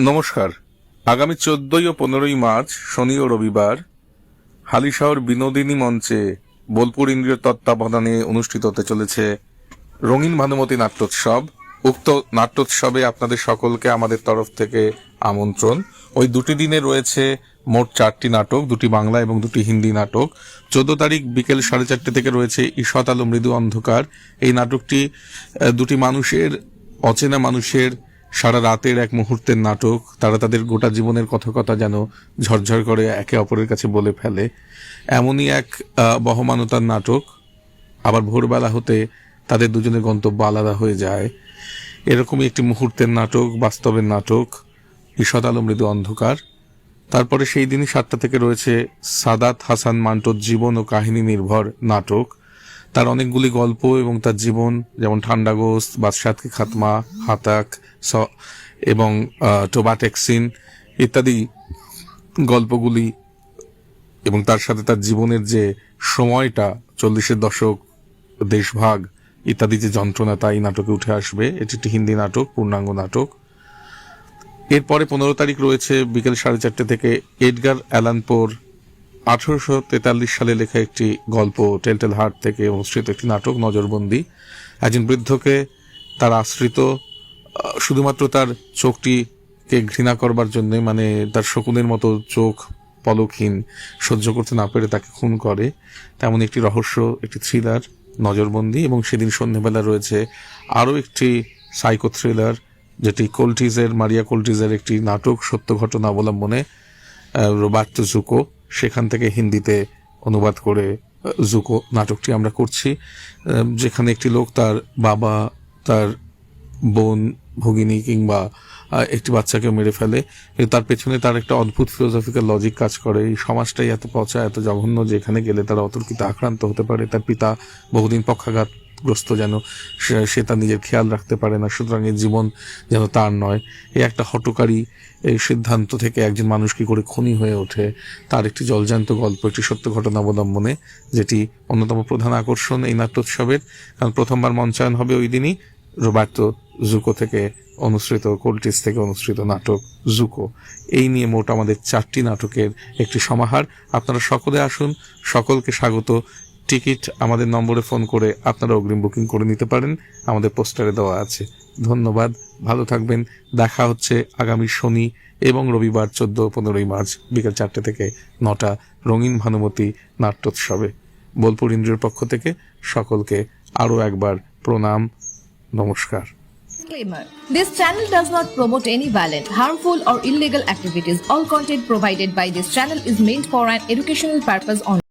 নমস্কার। আগামী 14 ও 15 মার্চ শনি ও রবিবার হালিশহর বিনোদিনী মঞ্চে বোলপুর ইন্দ্রিয় তত্ত্বাবধানে অনুষ্ঠিত হতে চলেছে রঙিন ভানুমতী নাট্যোৎসব। উক্ত নাট্যোৎসবে আপনাদের সকলকে আমাদের তরফ থেকে আমন্ত্রণ। ওই দুটি দিনে রয়েছে মোট 4টি নাটক, 2টি বাংলা এবং 2টি হিন্দি নাটক। 14 তারিখ বিকেল 4:30 থেকে রয়েছে ঈষৎ আলো মৃদু অন্ধকার। এই নাটকটি দুটি মানুষের, অচেনা মানুষের সারা রাতের এক মুহূর্তের নাটক। তারা তাদের গোটা জীবনের কথা যেন ঝরঝর করে একে অপরের কাছে বলে ফেলে, এমনই এক বহমানতার নাটক। আবার ভোরবেলা হতে তাদের দুজনের গন্তব্য আলাদা হয়ে যায়। এরকমই একটি মুহূর্তের নাটক, বাস্তবের নাটক ঈষৎ আলো মৃদু অন্ধকার। তারপরে সেই দিনই 7টা থেকে রয়েছে সাদাত হাসান মান্টোর জীবন ও কাহিনী নির্ভর নাটক। তার অনেকগুলি গল্প এবং তার জীবন, যেমন ঠান্ডা গোস্ত, বাদশাহ কি খাতমা, হাতাক এবং টোবা টেক্সিন ইত্যাদি গল্পগুলি, এবং তার সাথে তার জীবনের যে সময়টা, 40-এর দশক, দেশভাগ ইত্যাদি যে যন্ত্রণা, তা এই নাটকে উঠে আসবে। এটি একটি হিন্দি নাটক, পূর্ণাঙ্গ নাটক। এরপরে 15 তারিখ রয়েছে বিকেল 4:30 থেকে এডগার অ্যালান পোর 1843 সালে লেখা একটি গল্প টেলটেল হার্ট থেকে অনুষ্ঠিত একটি নাটক নজরবন্দি। একজন বৃদ্ধকে তার আশ্রিত শুধুমাত্র তার চোখটিকে ঘৃণা করবার জন্য, মানে তার শকুনের মতো চোখ পলকহীন সহ্য করতে না পেরে তাকে খুন করে। তেমন একটি রহস্য, একটি থ্রিলার নজরবন্দি। এবং সেদিন সন্ধ্যেবেলা রয়েছে আরও একটি সাইকো থ্রিলার, যেটি মারিয়া কোল্টিজের একটি নাটক সত্য ঘটনা অবলম্বনে, রোবার্তো জুকো। সেখান থেকে হিন্দিতে অনুবাদ করে জুকো নাটকটি আমরা করছি, যেখানে একটি লোক তার বাবা, তার বোন, ভগিনী কিংবা একটি বাচ্চাকে মেরে ফেলে। তার পেছনে তার একটা অদ্ভুত ফিলোসফিক্যাল লজিক কাজ করে। এই সমাজটাই এত পচা, এত জঘন্য, যেখানে গেলে তারা অতর্কিত আক্রান্ত হতে পারে। তার পিতা বহুদিন পক্ষাঘাতগ্রস্ত, যেন সে তার নিজের খেয়াল রাখতে পারে না, সুতরাং এই জীবন যেন তার নয়। এই একটা হঠকারী এই সিদ্ধান্ত থেকে একজন মানুষ কি করে খুনি হয়ে ওঠে, তার একটি জলজান্ত গল্প, একটি সত্য ঘটনা অবলম্বনে, যেটি অন্যতম প্রধান আকর্ষণ এই নাট্যোৎসবের। কারণ প্রথমবার মঞ্চায়ন হবে ওই দিনই রোবার্তো জুকো থেকে অনুসৃত, কোল্টিস থেকে অনুসৃত নাটক জুকো। এই নিয়ে মোট আমাদের 4টি নাটকের একটি সমাহার। আপনারা সকলে আসুন, সকলকে স্বাগত। টিকিট আমাদের নম্বরে ফোন করে আপনারা অগ্রিম বুকিং করে নিতে পারেন, আমাদের পোস্টারে দেওয়া আছে। ধন্যবাদ, ভালো থাকবেন। দেখা হচ্ছে আগামী শনি এবং রবিবার 14-15 মার্চ বিকেল 4টে থেকে 9টা রঙিন ভানুমতী নাট্যোৎসবে। বোলপুর ইন্দ্রিয়র পক্ষ থেকে সকলকে আরও একবার প্রণাম, নমস্কার। Disclaimer. This channel does not promote any violent, harmful or illegal activities. All content provided by this channel is meant for an educational purpose only.